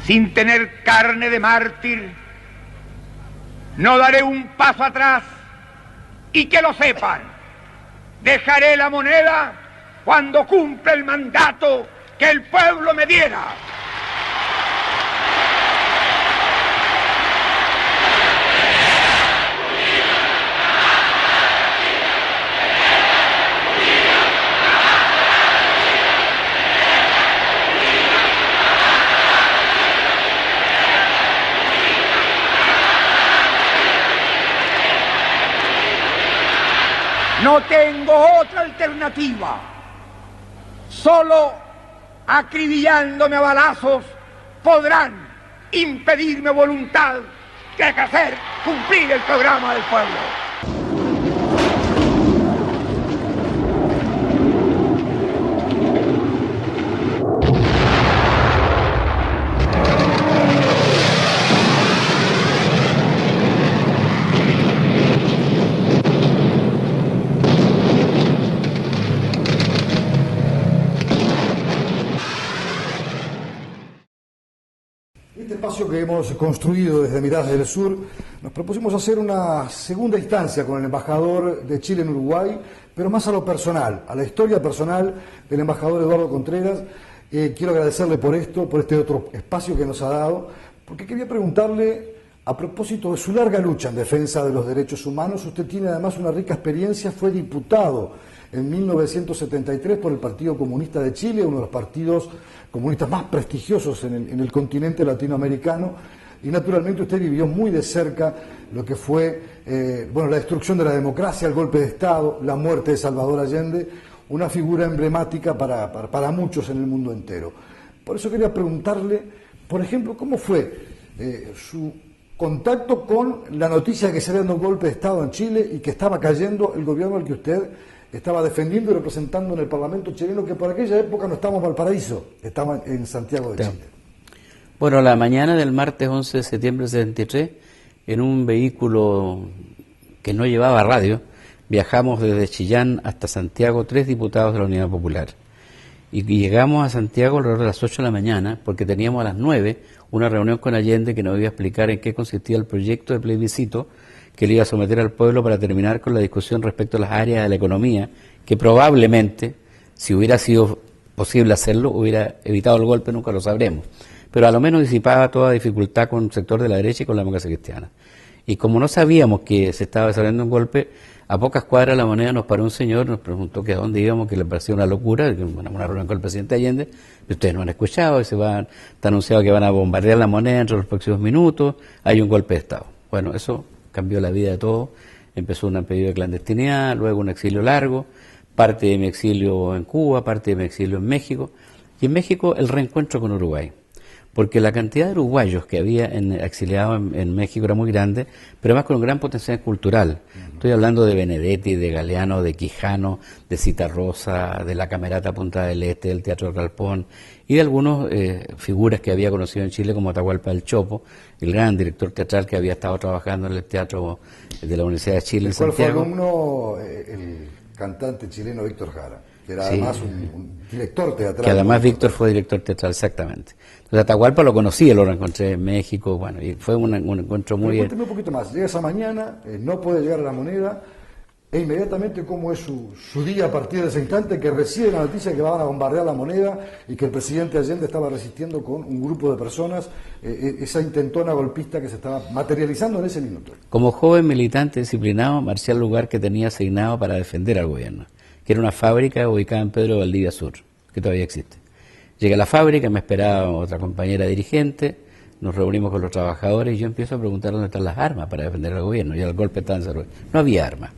sin tener carne de mártir, no daré un paso atrás, y que lo sepan, dejaré la moneda cuando cumpla el mandato que el pueblo me diera. No tengo otra alternativa. Solo acribillándome a balazos podrán impedirme voluntad de hacer cumplir el programa del pueblo. Que hemos construido desde Miradas del Sur, nos propusimos hacer una segunda instancia con el embajador de Chile en Uruguay, pero más a lo personal, a la historia personal del embajador Eduardo Contreras. Quiero agradecerle por esto, por este otro espacio que nos ha dado, porque quería preguntarle, a propósito de su larga lucha en defensa de los derechos humanos, usted tiene además una rica experiencia, fue diputado en 1973 por el Partido Comunista de Chile, uno de los partidos comunistas más prestigiosos en el continente latinoamericano, y naturalmente usted vivió muy de cerca lo que fue la destrucción de la democracia, el golpe de Estado, la muerte de Salvador Allende, una figura emblemática para muchos en el mundo entero. Por eso quería preguntarle, por ejemplo, ¿cómo fue su contacto con la noticia de que se había dado un golpe de Estado en Chile y que estaba cayendo el gobierno al que usted estaba defendiendo y representando en el Parlamento chileno, que por aquella época no estábamos en Valparaíso, estaban en Santiago de Chile? Bueno, la mañana del martes 11 de septiembre de 73, en un vehículo que no llevaba radio, viajamos desde Chillán hasta Santiago 3 diputados de la Unidad Popular. Y llegamos a Santiago alrededor de las 8 de la mañana, porque teníamos a las 9 una reunión con Allende que nos iba a explicar en qué consistía el proyecto de plebiscito que le iba a someter al pueblo para terminar con la discusión respecto a las áreas de la economía, que probablemente, si hubiera sido posible hacerlo, hubiera evitado el golpe, nunca lo sabremos. Pero a lo menos disipaba toda dificultad con el sector de la derecha y con la democracia cristiana. Y como no sabíamos que se estaba desarrollando un golpe, a pocas cuadras de La Moneda nos paró un señor, nos preguntó que a dónde íbamos, que le parecía una locura, una reunión con el presidente Allende, y ustedes no han escuchado, está anunciado que van a bombardear La Moneda dentro de los próximos minutos, hay un golpe de Estado. Bueno, eso cambió la vida de todos. Empezó un periodo de clandestinidad, luego un exilio largo, parte de mi exilio en Cuba, parte de mi exilio en México, y en México el reencuentro con Uruguay, porque la cantidad de uruguayos que había exiliados en México era muy grande, pero además con un gran potencial cultural. Estoy hablando de Benedetti, de Galeano, de Quijano, de Citarrosa, de la Camerata Punta del Este, del Teatro Galpón, y de algunas figuras que había conocido en Chile, como Atahualpa del Chopo, el gran director teatral que había estado trabajando en el Teatro de la Universidad de Chile en Santiago. ¿Cuál fue alumno el cantante chileno Víctor Jara? Que era además un director teatral. Que además Víctor fue director teatral, exactamente. Entonces Atahualpa lo conocí, lo encontré en México, bueno, y fue un encuentro muy... Cuénteme un poquito más, llega esa mañana, no puede llegar a La Moneda, e inmediatamente cómo es su día a partir de ese instante que recibe la noticia de que van a bombardear La Moneda y que el presidente Allende estaba resistiendo con un grupo de personas, esa intentona golpista que se estaba materializando en ese minuto. Como joven militante disciplinado, marché al lugar que tenía asignado para defender al gobierno, que era una fábrica ubicada en Pedro de Valdivia Sur, que todavía existe. Llegué a la fábrica, me esperaba otra compañera dirigente, nos reunimos con los trabajadores y yo empiezo a preguntar dónde están las armas para defender al gobierno. Y el golpe estaba desarrollado. No había armas.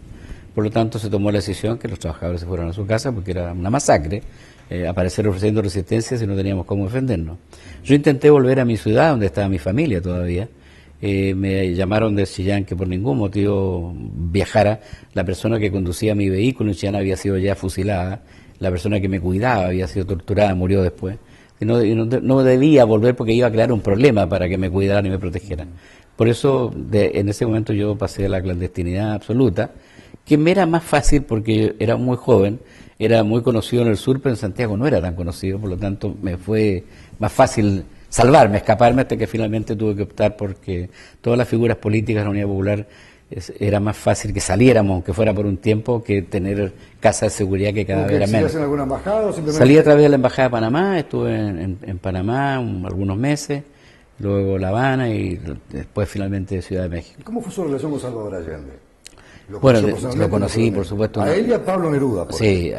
Por lo tanto, se tomó la decisión que los trabajadores se fueron a su casa porque era una masacre aparecer ofreciendo resistencia si no teníamos cómo defendernos. Yo intenté volver a mi ciudad, donde estaba mi familia todavía. Me llamaron de Chillán que por ningún motivo viajara. La persona que conducía mi vehículo en Chillán había sido ya fusilada. La persona que me cuidaba había sido torturada, murió después. Y no debía volver porque iba a crear un problema para que me cuidaran y me protegieran. Por eso, en ese momento yo pasé a la clandestinidad absoluta, que me era más fácil porque era muy joven, era muy conocido en el sur, pero en Santiago no era tan conocido, por lo tanto me fue más fácil salvarme, escaparme, hasta que finalmente tuve que optar porque todas las figuras políticas de la Unidad Popular era más fácil que saliéramos, aunque fuera por un tiempo, que tener casa de seguridad que cada vez era menos. ¿En alguna embajada o simplemente...? Salí a través de la Embajada de Panamá, estuve en Panamá algunos meses, luego La Habana y después finalmente de Ciudad de México. ¿Cómo fue su relación con Salvador Allende? Bueno, lo conocí, por supuesto. A él y a Pablo Neruda. Sí,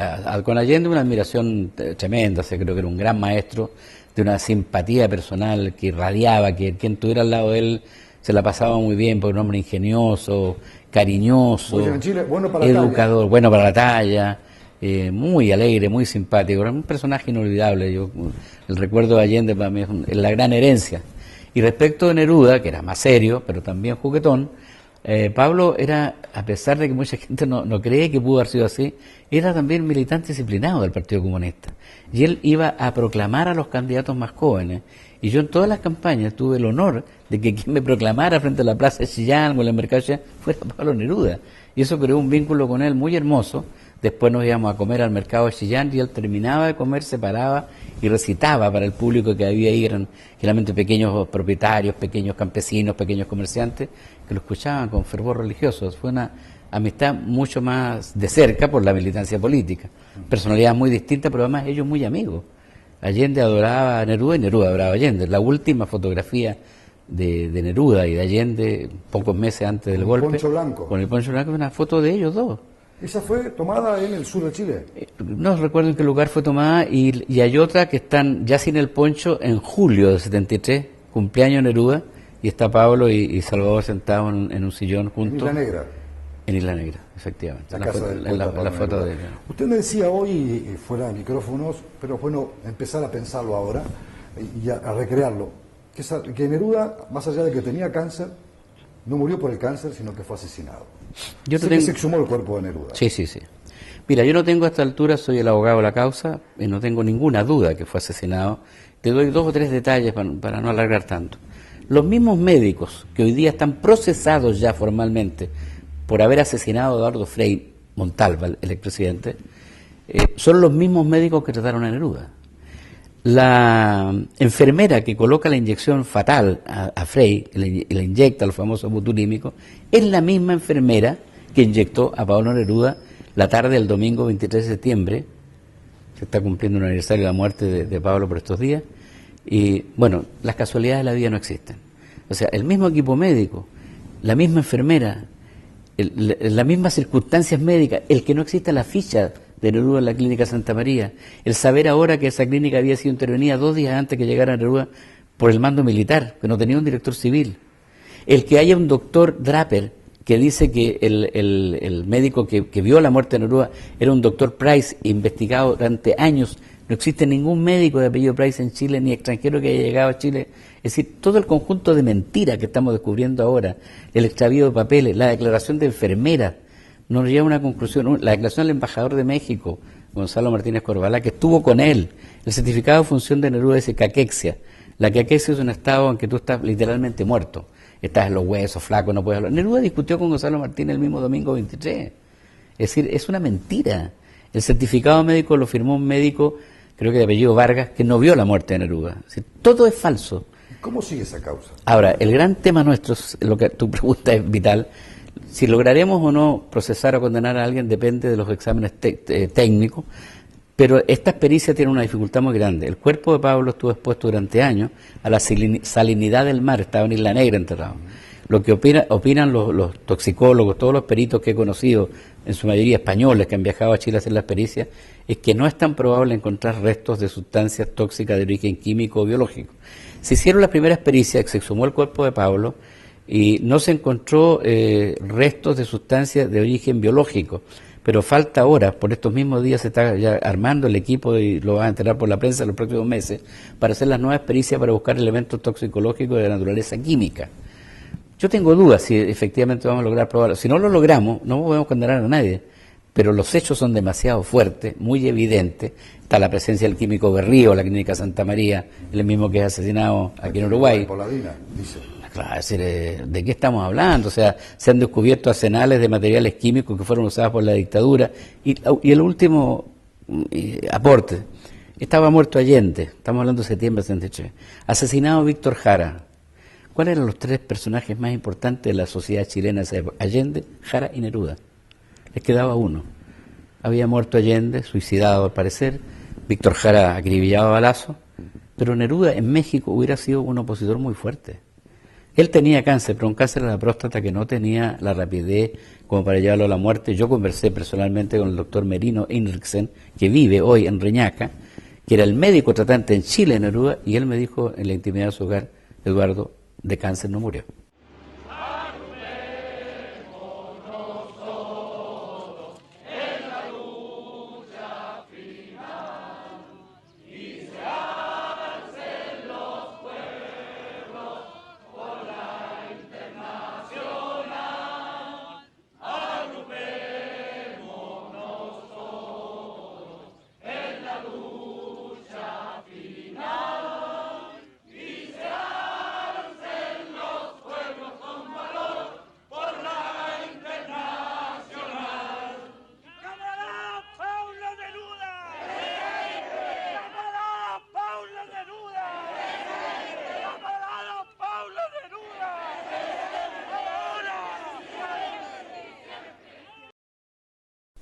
con Allende una admiración tremenda, creo que era un gran maestro, de una simpatía personal que irradiaba, que quien estuviera al lado de él se la pasaba muy bien, porque era un hombre ingenioso, cariñoso, educador, bueno para la talla, muy alegre, muy simpático, era un personaje inolvidable. El recuerdo de Allende para mí es la gran herencia. Y respecto de Neruda, que era más serio, pero también juguetón, Pablo era, a pesar de que mucha gente no cree que pudo haber sido así, era también militante disciplinado del Partido Comunista. Y él iba a proclamar a los candidatos más jóvenes. Y yo en todas las campañas tuve el honor de que quien me proclamara frente a la Plaza de Chillán o en la Mercancía fuera Pablo Neruda. Y eso creó un vínculo con él muy hermoso. Después nos íbamos a comer al mercado de Chillán y él terminaba de comer, se paraba y recitaba para el público que había ahí, eran generalmente pequeños propietarios, pequeños campesinos, pequeños comerciantes, que lo escuchaban con fervor religioso. Fue una amistad mucho más de cerca por la militancia política. Personalidades muy distintas, pero además ellos muy amigos. Allende adoraba a Neruda y Neruda adoraba a Allende. La última fotografía de Neruda y de Allende, pocos meses antes del golpe, poncho blanco. Con el poncho blanco, una foto de ellos dos. ¿Esa fue tomada en el sur de Chile? No recuerdo en qué lugar fue tomada, y hay otra que están ya sin el poncho en julio del 73, cumpleaños Neruda, y está Pablo y Salvador sentados en un sillón juntos. En Isla Negra. En Isla Negra, efectivamente. La foto de... Usted me decía hoy, fuera de micrófonos, pero bueno, empezar a pensarlo ahora y a recrearlo, que Neruda, más allá de que tenía cáncer, no murió por el cáncer, sino que fue asesinado. Que se exhumó el cuerpo de Neruda. Sí. Mira, yo no tengo a esta altura, soy el abogado de la causa, y no tengo ninguna duda que fue asesinado. Te doy 2 o 3 detalles para no alargar tanto. Los mismos médicos que hoy día están procesados ya formalmente por haber asesinado a Eduardo Frei Montalva, el expresidente, son los mismos médicos que trataron a Neruda. La enfermera que coloca la inyección fatal a Frei, le inyecta el famoso botulismo, es la misma enfermera que inyectó a Pablo Neruda la tarde del domingo 23 de septiembre. Se está cumpliendo un aniversario de la muerte de Pablo por estos días. Y bueno, las casualidades de la vida no existen. O sea, el mismo equipo médico, la misma enfermera, las mismas circunstancias médicas, el que no exista la ficha de Neruda en la clínica Santa María, el saber ahora que esa clínica había sido intervenida 2 días antes que llegara Neruda por el mando militar, que no tenía un director civil, el que haya un doctor Draper que dice que el médico que vio la muerte de Neruda era un doctor Price, investigado durante años. No existe ningún médico de apellido Price en Chile, ni extranjero que haya llegado a Chile. Es decir, todo el conjunto de mentiras que estamos descubriendo ahora, el extravío de papeles, la declaración de enfermeras, nos lleva a una conclusión. La declaración del embajador de México, Gonzalo Martínez Corbalá, que estuvo con él. El certificado de función de Neruda dice caquexia. La caquexia es un estado en que tú estás literalmente muerto. Estás en los huesos, flaco, no puedes hablar. Neruda discutió con Gonzalo Martínez el mismo domingo 23. Es decir, es una mentira. El certificado médico lo firmó un médico, creo que de apellido Vargas, que no vio la muerte de Neruda. Es decir, todo es falso. ¿Cómo sigue esa causa? Ahora, el gran tema nuestro, lo que tu pregunta es vital, si lograremos o no procesar o condenar a alguien depende de los exámenes técnicos, pero esta experiencia tiene una dificultad muy grande. El cuerpo de Pablo estuvo expuesto durante años a la salinidad del mar, estaba en Isla Negra enterrado. Lo que opinan los toxicólogos, todos los peritos que he conocido, en su mayoría españoles que han viajado a Chile a hacer la experiencia, es que no es tan probable encontrar restos de sustancias tóxicas de origen químico o biológico. Se hicieron las primeras pericias, se exhumó el cuerpo de Pablo y no se encontró restos de sustancias de origen biológico, pero falta ahora, por estos mismos días se está ya armando el equipo y lo van a enterar por la prensa en los próximos meses, para hacer las nuevas pericias para buscar elementos toxicológicos de naturaleza química. Yo tengo dudas si efectivamente vamos a lograr probarlo. Si no lo logramos, no podemos condenar a nadie, pero los hechos son demasiado fuertes, muy evidentes. Está la presencia del químico Berrío, la clínica Santa María, el mismo que es asesinado aquí en Uruguay. Poladina, dice. Claro, es decir, ¿de qué estamos hablando? O sea, se han descubierto arsenales de materiales químicos que fueron usados por la dictadura. Y el último aporte, Estaba muerto Allende, estamos hablando de septiembre de 73. Asesinado Víctor Jara. ¿Cuáles eran los tres personajes más importantes de la sociedad chilena? Allende, Jara y Neruda. Les quedaba uno. Había muerto Allende, suicidado al parecer, Víctor Jara acribillado a balazo, pero Neruda en México hubiera sido un opositor muy fuerte. Él tenía cáncer, pero un cáncer de la próstata que no tenía la rapidez como para llevarlo a la muerte. Yo conversé personalmente con el doctor Merino Hinrichsen, que vive hoy en Reñaca, que era el médico tratante en Chile de Neruda, y él me dijo en la intimidad de su hogar: Eduardo, de cáncer no murió.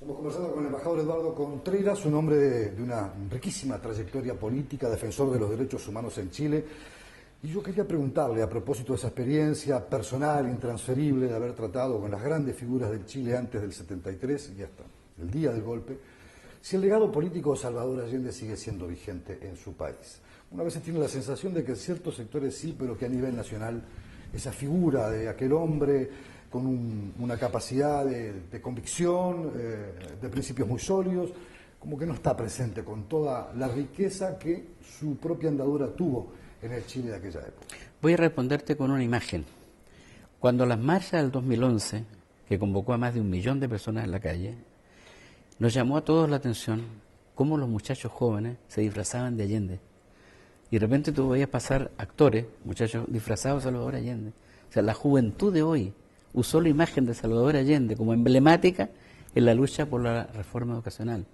Estamos conversando con el embajador Eduardo Contreras, un hombre de una riquísima trayectoria política, defensor de los derechos humanos en Chile. Y yo quería preguntarle, a propósito de esa experiencia personal, intransferible, de haber tratado con las grandes figuras del Chile antes del 73 y hasta el día del golpe, si el legado político de Salvador Allende sigue siendo vigente en su país. Una vez tiene la sensación de que en ciertos sectores sí, pero que a nivel nacional esa figura de aquel hombre con una capacidad de convicción, de principios muy sólidos, como que no está presente con toda la riqueza que su propia andadura tuvo en el Chile de aquella época. Voy a responderte con una imagen. Cuando las marchas del 2011, que convocó a más de 1 millón de personas en la calle, nos llamó a todos la atención cómo los muchachos jóvenes se disfrazaban de Allende. Y de repente tú veías pasar actores, muchachos disfrazados de Salvador Allende. O sea, la juventud de hoy usó la imagen de Salvador Allende como emblemática en la lucha por la reforma educacional.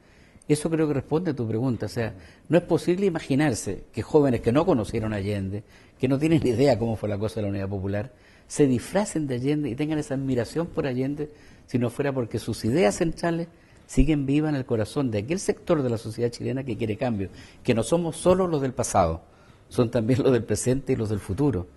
Eso creo que responde a tu pregunta. O sea, no es posible imaginarse que jóvenes que no conocieron a Allende, que no tienen ni idea cómo fue la cosa de la Unidad Popular, se disfracen de Allende y tengan esa admiración por Allende, si no fuera porque sus ideas centrales siguen vivas en el corazón de aquel sector de la sociedad chilena que quiere cambio, que no somos solo los del pasado, son también los del presente y los del futuro.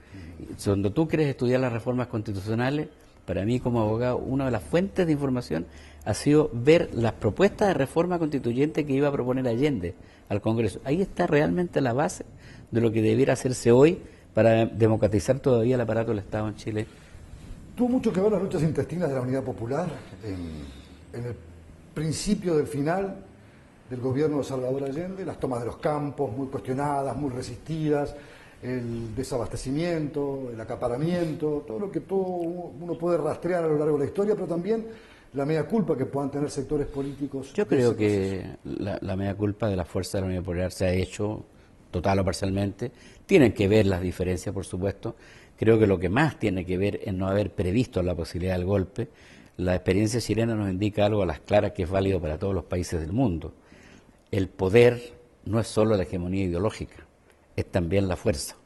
Cuando tú quieres estudiar las reformas constitucionales, para mí como abogado, una de las fuentes de información ha sido ver las propuestas de reforma constituyente que iba a proponer Allende al Congreso. Ahí está realmente la base de lo que debiera hacerse hoy para democratizar todavía el aparato del Estado en Chile. Tuvo mucho que ver las luchas intestinas de la Unidad Popular en el principio del final del gobierno de Salvador Allende, las tomas de los campos muy cuestionadas, muy resistidas, el desabastecimiento, el acaparamiento, todo lo que uno puede rastrear a lo largo de la historia, pero también la mea culpa que puedan tener sectores políticos. Yo creo que la mea culpa de la fuerza de la Unidad Popular se ha hecho total o parcialmente. Tienen que ver las diferencias, por supuesto. Creo que lo que más tiene que ver es no haber previsto la posibilidad del golpe. La experiencia chilena nos indica algo a las claras que es válido para todos los países del mundo. El poder no es solo la hegemonía ideológica, es también la fuerza.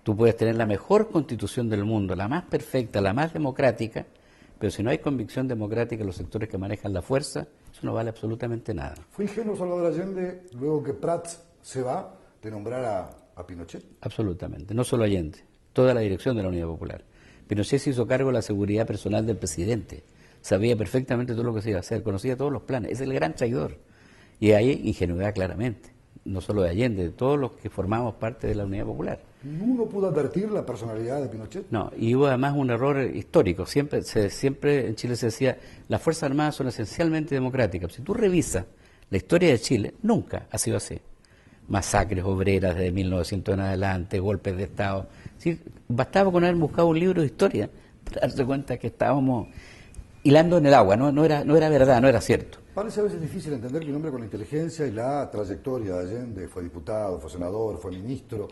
Tú puedes tener la mejor constitución del mundo, la más perfecta, la más democrática, pero si no hay convicción democrática en los sectores que manejan la fuerza, eso no vale absolutamente nada. ¿Fue ingenuo Salvador Allende, luego que Prats se va, de nombrar a Pinochet? Absolutamente, no solo Allende, toda la dirección de la Unidad Popular. Pinochet se hizo cargo de la seguridad personal del presidente, sabía perfectamente todo lo que se iba a hacer, conocía todos los planes, es el gran traidor. Y hay ingenuidad claramente, no solo de Allende, de todos los que formamos parte de la Unidad Popular. ¿Ninguno pudo advertir la personalidad de Pinochet? No, y hubo además un error histórico. Siempre en Chile se decía, las Fuerzas Armadas son esencialmente democráticas. Si tú revisas la historia de Chile, nunca ha sido así. Masacres obreras desde 1900 en adelante, golpes de Estado. ¿Sí? Bastaba con haber buscado un libro de historia para darse cuenta que estábamos hilando en el agua, no era verdad, no era cierto. Parece a veces difícil entender que un hombre con la inteligencia y la trayectoria de Allende, fue diputado, fue senador, fue ministro,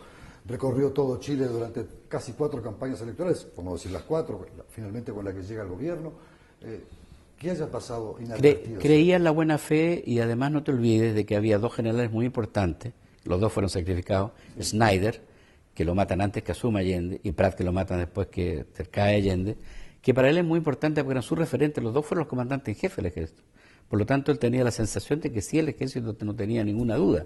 recorrió todo Chile durante casi 4 campañas electorales, por no decir las 4, finalmente con la que llega al gobierno, que haya pasado inadvertido. Creía en la buena fe y además no te olvides de que había 2 generales muy importantes los dos fueron sacrificados, Snyder, que lo matan antes que asuma Allende, y Prat, que lo matan después que cae Allende, que para él es muy importante porque eran sus referentes, los dos fueron los comandantes en jefe del ejército. Por lo tanto, él tenía la sensación de que sí, el ejército no tenía ninguna duda.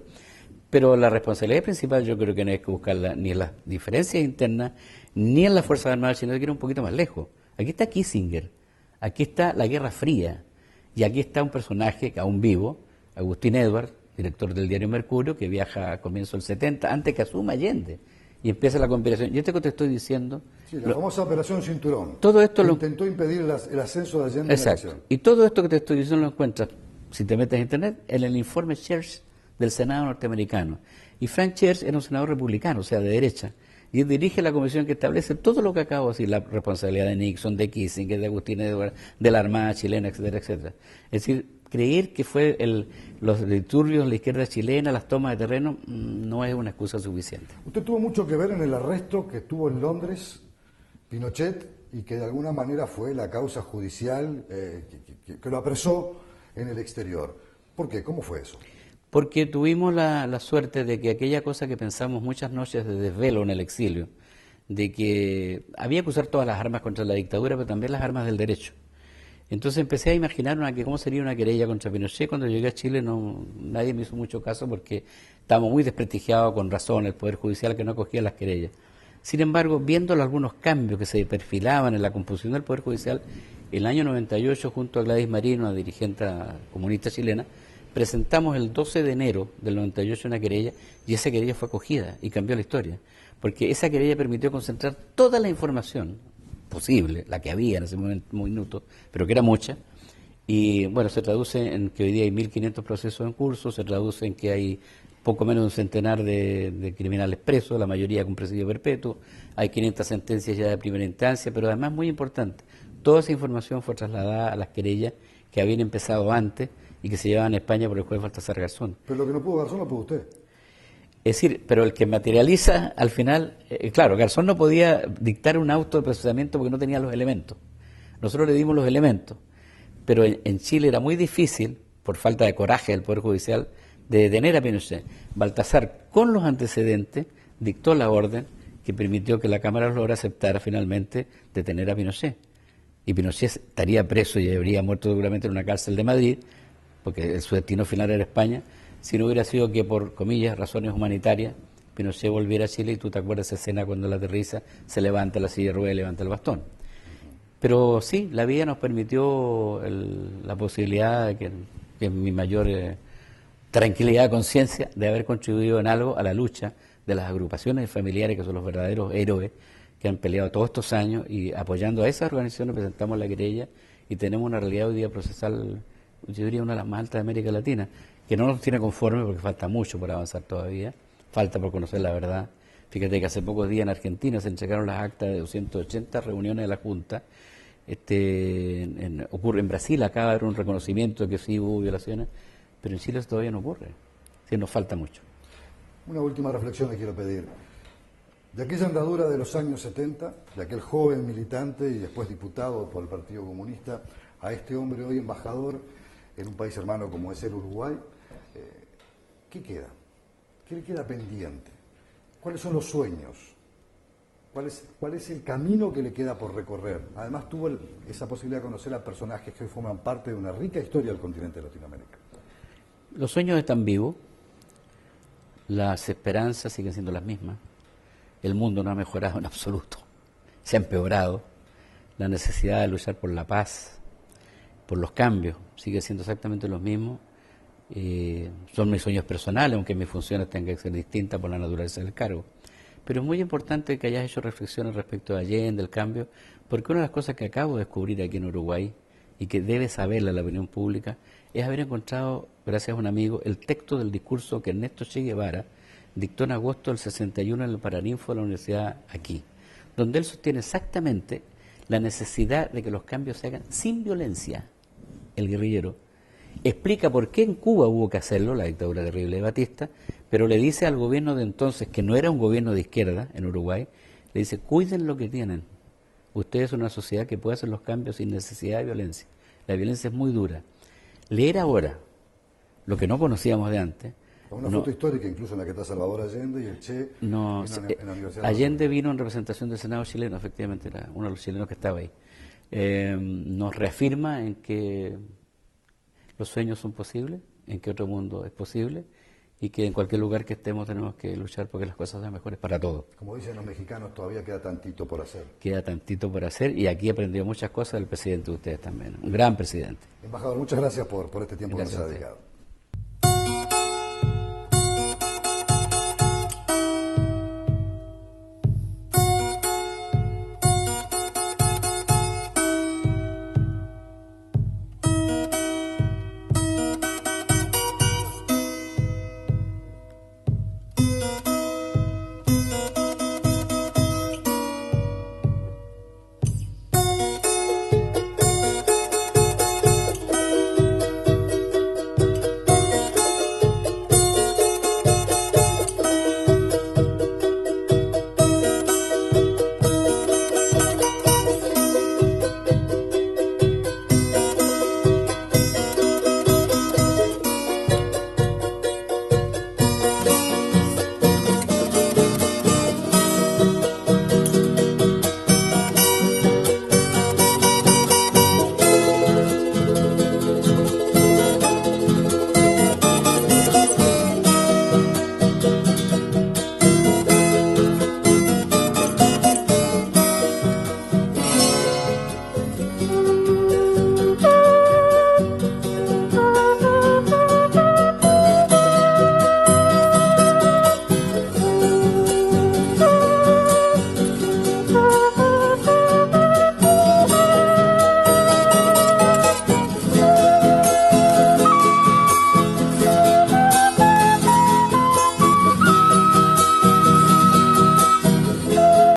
Pero la responsabilidad principal yo creo que no hay que buscarla ni en las diferencias internas, ni en las Fuerzas Armadas, sino que ir un poquito más lejos. Aquí está Kissinger, aquí está la Guerra Fría, y aquí está un personaje aún vivo, Agustín Edwards, director del diario Mercurio, que viaja a comienzos del 70, antes que asuma Allende, y empieza la conspiración. Y esto que te estoy diciendo... Sí, la famosa Operación Cinturón. Todo esto intentó impedir el ascenso de Allende. Exacto. En la elección. Y todo esto que te estoy diciendo lo encuentras, si te metes en internet, en el informe Church del Senado norteamericano. Y Frank Church era un senador republicano, o sea, de derecha, y él dirige la comisión que establece todo lo que acabo de decir, la responsabilidad de Nixon, de Kissinger, de Agustín Edwards, de la Armada chilena, etcétera, etcétera. Es decir, creer que fue los disturbios, la izquierda chilena, las tomas de terreno, no es una excusa suficiente. Usted tuvo mucho que ver en el arresto que tuvo en Londres Pinochet y que de alguna manera fue la causa judicial que lo apresó en el exterior. ¿Por qué? ¿Cómo fue eso? Porque tuvimos la suerte de que aquella cosa que pensamos muchas noches de desvelo en el exilio, de que había que usar todas las armas contra la dictadura, pero también las armas del derecho. Entonces empecé a imaginar cómo sería una querella contra Pinochet. Cuando llegué a Chile nadie me hizo mucho caso porque estábamos muy desprestigiados, con razón, el Poder Judicial que no acogía las querellas. Sin embargo, viendo algunos cambios que se perfilaban en la composición del Poder Judicial, el año 98, junto a Gladys Marín, una dirigente comunista chilena, presentamos el 12 de enero del 98 una querella, y esa querella fue acogida y cambió la historia, porque esa querella permitió concentrar toda la información posible, la que había en ese minuto, pero que era mucha, y bueno, se traduce en que hoy día hay 1.500 procesos en curso, se traduce en que hay poco menos de un centenar de criminales presos, la mayoría con presidio perpetuo, hay 500 sentencias ya de primera instancia, pero además, muy importante, toda esa información fue trasladada a las querellas que habían empezado antes y que se llevaban a España por el juez Baltasar Garzón. Pero lo que no pudo Garzón lo pudo usted. Es decir, pero el que materializa al final, claro, Garzón no podía dictar un auto de procesamiento porque no tenía los elementos. Nosotros le dimos los elementos, pero en Chile era muy difícil, por falta de coraje del Poder Judicial, de detener a Pinochet. Baltasar, con los antecedentes, dictó la orden que permitió que la Cámara lograra aceptar finalmente detener a Pinochet. Y Pinochet estaría preso y habría muerto seguramente en una cárcel de Madrid, porque su destino final era España, si no hubiera sido que por, comillas, razones humanitarias, Pinochet volviera a Chile, y tú te acuerdas esa escena cuando la aterriza, se levanta la silla de ruedas y levanta el bastón. Pero sí, la vida nos permitió la posibilidad, que es mi mayor tranquilidad de conciencia, de haber contribuido en algo a la lucha de las agrupaciones familiares, que son los verdaderos héroes que han peleado todos estos años, y apoyando a esas organizaciones presentamos la querella y tenemos una realidad hoy día procesal, yo diría una de las más altas de América Latina, que no nos tiene conforme porque falta mucho por avanzar todavía, falta por conocer la verdad. Fíjate que hace pocos días en Argentina se entregaron las actas de 280 reuniones de la Junta. Ocurre en Brasil, acaba de haber un reconocimiento de que sí hubo violaciones, pero en Chile eso todavía no ocurre. Sí, nos falta mucho. Una última reflexión le quiero pedir. De aquella andadura de los años 70, de aquel joven militante y después diputado por el Partido Comunista, a este hombre hoy embajador en un país hermano como es el Uruguay, ¿qué queda? ¿Qué le queda pendiente? ¿Cuáles son los sueños? ¿Cuál es el camino que le queda por recorrer? Además tuvo esa posibilidad de conocer a personajes que hoy forman parte de una rica historia del continente de Latinoamérica. Los sueños están vivos, las esperanzas siguen siendo las mismas, el mundo no ha mejorado en absoluto, se ha empeorado, la necesidad de luchar por la paz, por los cambios, sigue siendo exactamente los mismos. Son mis sueños personales, aunque mis funciones tengan que ser distintas por la naturaleza del cargo. Pero es muy importante que hayas hecho reflexiones respecto de Allende, del cambio, porque una de las cosas que acabo de descubrir aquí en Uruguay, y que debe saberla la opinión pública, es haber encontrado, gracias a un amigo, el texto del discurso que Ernesto Che Guevara dictó en agosto del 61 en el Paraninfo de la universidad aquí, donde él sostiene exactamente la necesidad de que los cambios se hagan sin violencia. El guerrillero explica por qué en Cuba hubo que hacerlo, la dictadura terrible de Batista, pero le dice al gobierno de entonces, que no era un gobierno de izquierda en Uruguay, le dice: cuiden lo que tienen, ustedes son una sociedad que puede hacer los cambios sin necesidad de violencia, la violencia es muy dura. Leer ahora lo que no conocíamos de antes Con una No. foto histórica incluso en la que está Salvador Allende y el Che No, vino en la Universidad de Allende vino en representación del Senado chileno, efectivamente, era uno de los chilenos que estaba ahí. Nos reafirma en que los sueños son posibles, en que otro mundo es posible y que en cualquier lugar que estemos tenemos que luchar porque las cosas sean mejores para todos. Como dicen los mexicanos, todavía queda tantito por hacer. Queda tantito por hacer y aquí he aprendido muchas cosas del presidente de ustedes también, un gran presidente. Embajador, muchas gracias por este tiempo que nos Gracias ha a usted. dedicado.